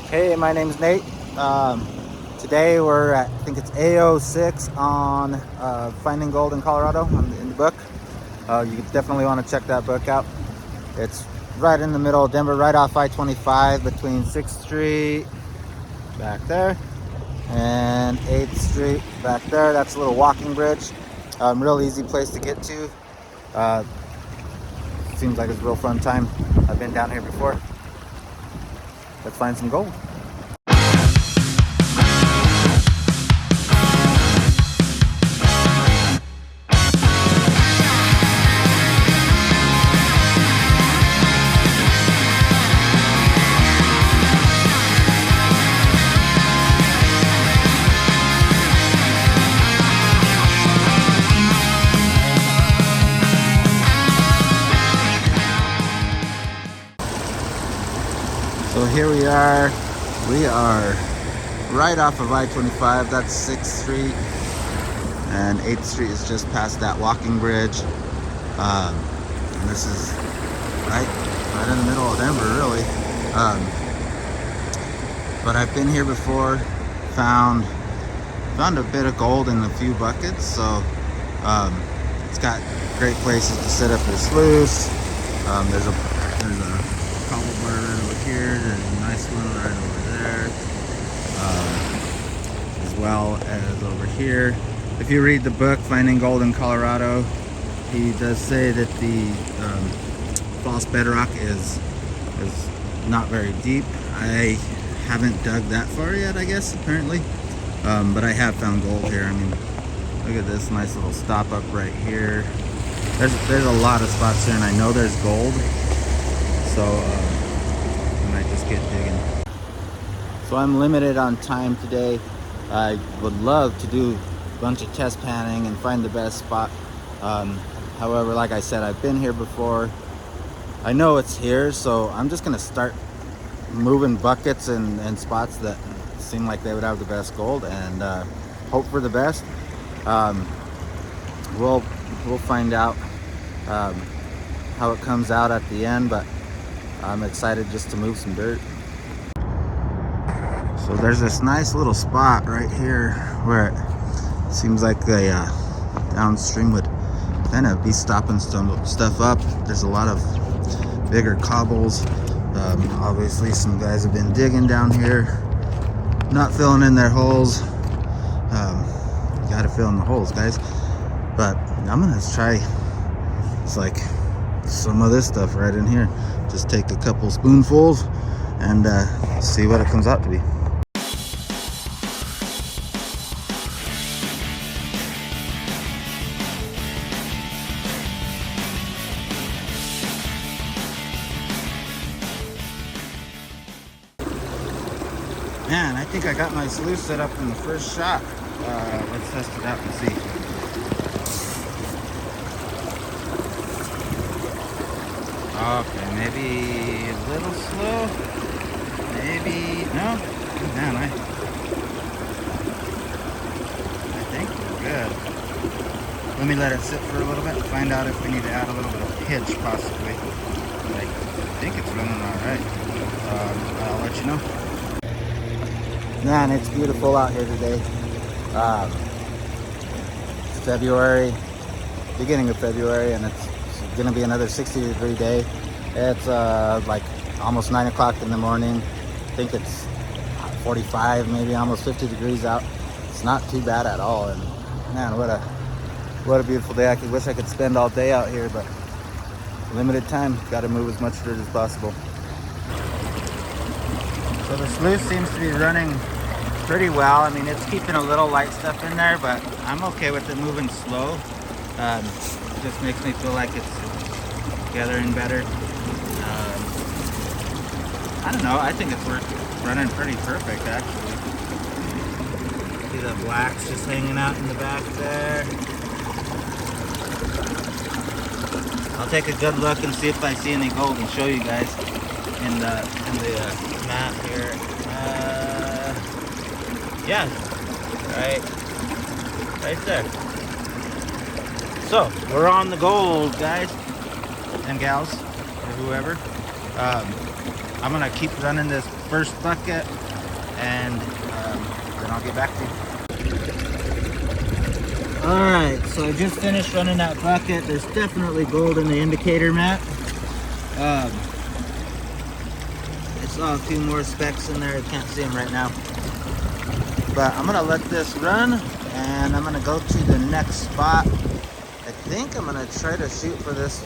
Hey, my name's Nate. Today we're at, I think it's A-06 on Finding Gold in Colorado in the book. You definitely want to check that book out. It's right in the middle of Denver, right off I-25 between 6th Street back there and 8th Street back there. That's a little walking bridge. Real easy place to get to. Seems like it's a real fun time. I've been down here before. Let's find some gold. So here we are. We are right off of I-25. That's 6th Street, and 8th Street is just past that walking bridge. And this is right in the middle of Denver, really. But I've been here before, found a bit of gold in a few buckets. So it's got great places to set up your sluice. There's a cobble bar right over here. There's a nice one right over there, as well as over here. If you read the book Finding Gold in Colorado, he does say that the false bedrock is not very deep. I haven't dug that far yet, I guess, apparently, but I have found gold here. I mean, look at this nice little stop up right here. There's a lot of spots here, and I know there's gold, so I might just get digging. So I'm limited on time today. I would love to do a bunch of test panning and find the best spot. However, like I said, I've been here before. I know it's here, so I'm just gonna start moving buckets and spots that seem like they would have the best gold, and hope for the best. We'll find out how it comes out at the end, but I'm excited just to move some dirt. So there's this nice little spot right here where it seems like the downstream would kind of be stopping stuff up. There's a lot of bigger cobbles. Obviously some guys have been digging down here, not filling in their holes. You gotta fill in the holes, guys. But I'm gonna try, it's like some of this stuff right in here. Just take a couple spoonfuls and see what it comes out to be. Man, I think I got my sluice set up in the first shot. Let's test it out and see. Okay, maybe a little slow. Maybe no. Man, I think we're good. Let me let it sit for a little bit and find out if we need to add a little bit of pitch, possibly. I think it's running all right. I'll let you know. Man, it's beautiful out here today. It's February, beginning of February, and it's gonna be another 60-degree day. It's like almost 9 o'clock in the morning. I think it's 45, maybe almost 50 degrees out. It's not too bad at all, and man, what a beautiful day. I wish I could spend all day out here, but limited time. Got to move as much dirt as possible. So the sluice seems to be running pretty well. I mean, it's keeping a little light stuff in there, but I'm okay with it moving slow. It just makes me feel like it's gathering better. I don't know, I think it's running pretty perfect, actually. See the blacks just hanging out in the back there. I'll take a good look and see if I see any gold and show you guys in the map here. Yeah, right there. So we're on the gold, guys and gals, or whoever. I'm gonna keep running this first bucket, and then I'll get back to you. All right, so I just finished running that bucket. There's definitely gold in the indicator mat. I saw a few more specks in there. I can't see them right now. But I'm gonna let this run, and I'm gonna go to the next spot. I think I'm gonna try to shoot for this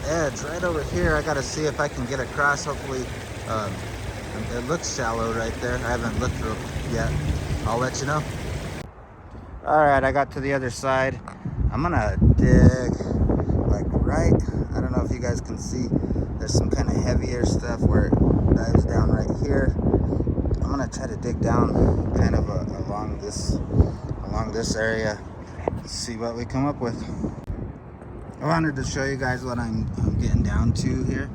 edge right over here. I gotta see if I can get across. Hopefully, it looks shallow right there. I haven't looked through it yet. I'll let you know. All right, I got to the other side. I'm gonna dig like right, I don't know if you guys can see, there's some kind of heavier stuff where it dives down right here. I'm gonna try to dig down kind of along this area, see what we come up with. I wanted to show you guys what I'm getting down to here.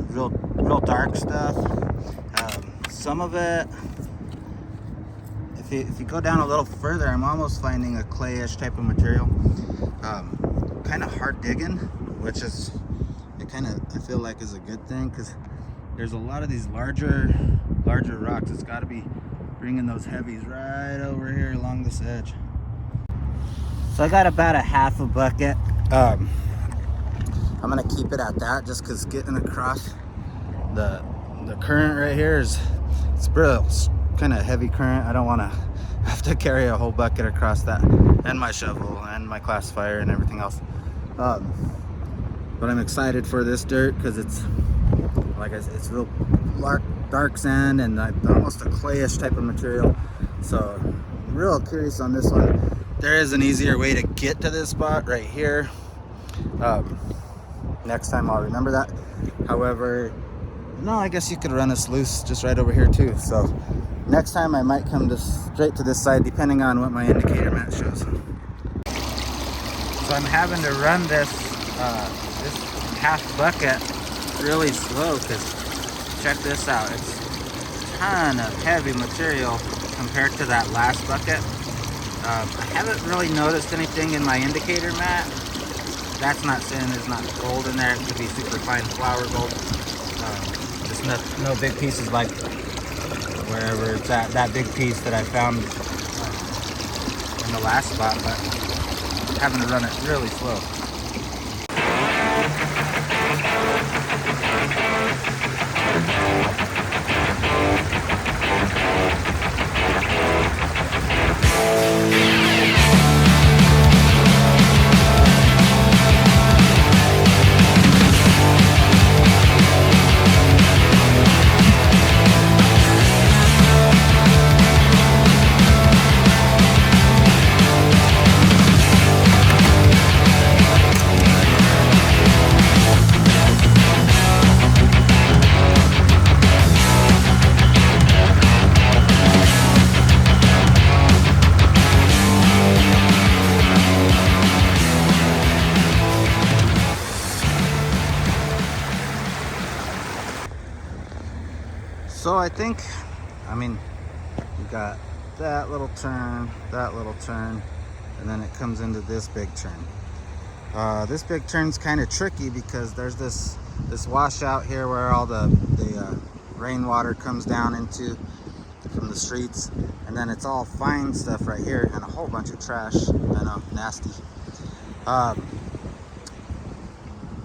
Real dark stuff. Some of it, if you go down a little further, I'm almost finding a clayish type of material. Kind of hard digging, which is, I feel like is a good thing, because there's a lot of these larger rocks. It's got to be bringing those heavies right over here along this edge. So I got about a half a bucket. I'm gonna keep it at that, just because getting across the current right here it's kind of heavy current. I don't want to have to carry a whole bucket across that, and my shovel and my classifier and everything else. But I'm excited for this dirt, because it's, like I said, it's real dark sand and almost a clayish type of material. So I'm real curious on this one. There is an easier way to get to this spot right here. Next time I'll remember that. However, no, I guess you could run a sluice just right over here too. So next time I might come straight to this side, depending on what my indicator mat shows. So I'm having to run this half bucket really slow, because check this out. It's a ton of heavy material compared to that last bucket. I haven't really noticed anything in my indicator mat. That's not saying there's not gold in there. It could be super fine flour gold. Just no big pieces like wherever it's at, that big piece that I found in the last spot, but I'm having to run it really slow. So I think, you got that little turn, and then it comes into this big turn. This big turn's kind of tricky, because there's this washout here where all the rainwater comes down into from the streets, and then it's all fine stuff right here, and a whole bunch of trash. I know, nasty. But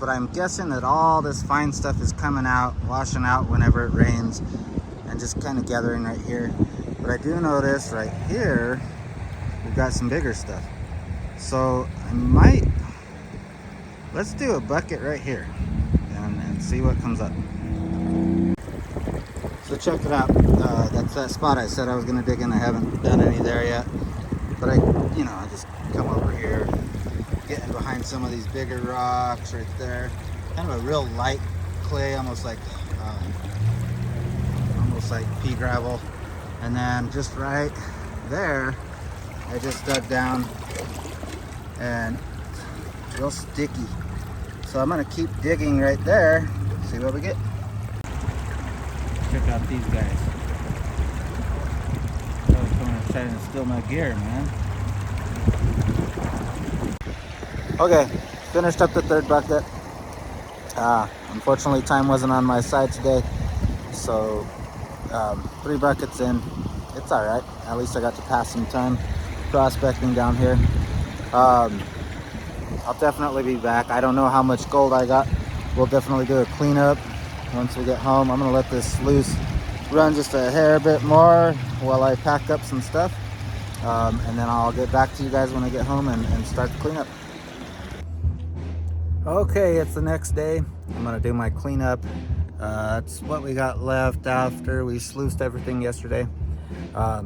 I'm guessing that all this fine stuff is coming out, washing out whenever it rains, and just kind of gathering right here. But I do notice right here, we've got some bigger stuff. So let's do a bucket right here and see what comes up. So check it out. That's that spot I said I was gonna dig in. I haven't done any there yet. But I just come over here, getting behind some of these bigger rocks right there. Kind of a real light clay, almost like pea gravel. And then just right there, I just dug down, and it's real sticky. So I'm gonna keep digging right there, see what we get. Check out these guys. They're trying to steal my gear, man. Okay, finished up the third bucket. Unfortunately, time wasn't on my side today, so 3 buckets in, it's all right. At least I got to pass some time prospecting down here. I'll definitely be back. I don't know how much gold I got. We'll definitely do a cleanup once we get home. I'm gonna let this sluice run just a hair bit more while I pack up some stuff. And then I'll get back to you guys when I get home and start the cleanup. Okay, it's the next day. I'm gonna do my cleanup. That's what we got left after we sluiced everything yesterday. My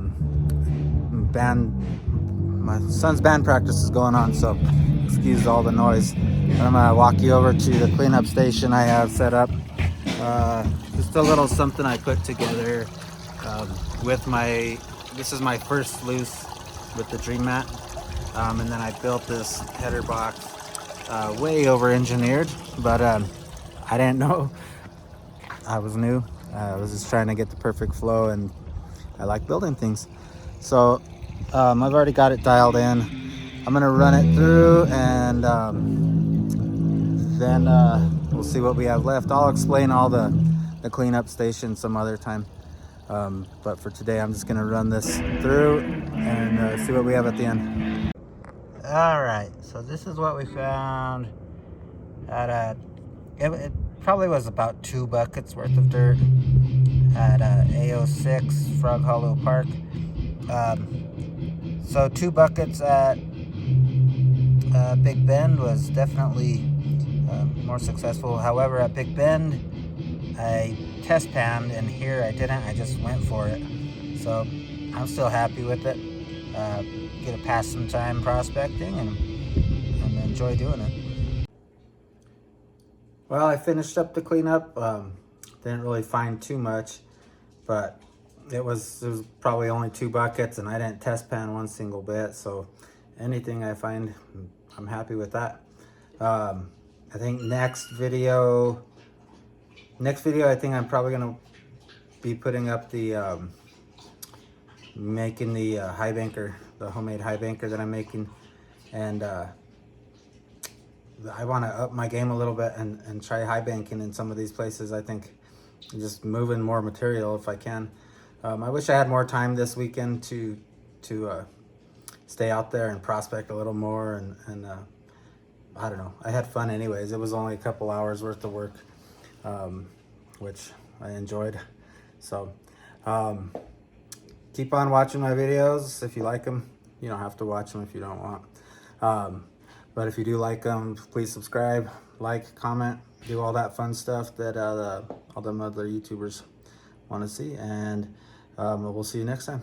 son's band practice is going on, so excuse all the noise. I'm gonna walk you over to the cleanup station I have set up. Just a little something I put together with this is my first sluice with the Dream Mat. And then I built this header box way over engineered, but I didn't know. I was new. I was just trying to get the perfect flow, and I like building things. So I've already got it dialed in. I'm gonna run it through, and then we'll see what we have left. I'll explain all the cleanup station some other time. But for today, I'm just gonna run this through and see what we have at the end. All right, so this is what we found at it probably was about 2 buckets worth of dirt at A-06 Frog Hollow Park. So 2 buckets at Big Bend was definitely more successful. However, at Big Bend, I test panned, and here I didn't. I just went for it. So I'm still happy with it. Get to pass some time prospecting and enjoy doing it. Well, I finished up the cleanup. Didn't really find too much, but it was probably only 2 buckets, and I didn't test pan one single bit. So anything I find, I'm happy with that. I think next video, I think I'm probably gonna be putting up the making the high banker, the homemade high banker that I'm making, and I want to up my game a little bit and try high banking in some of these places. I think just moving more material if I can. I wish I had more time this weekend to stay out there and prospect a little more, and I don't know. I had fun anyways. It was only a couple hours worth of work, which I enjoyed. So keep on watching my videos if you like them. You don't have to watch them if you don't want. But if you do like them, please subscribe, like, comment, do all that fun stuff that all them other YouTubers want to see. And we'll see you next time.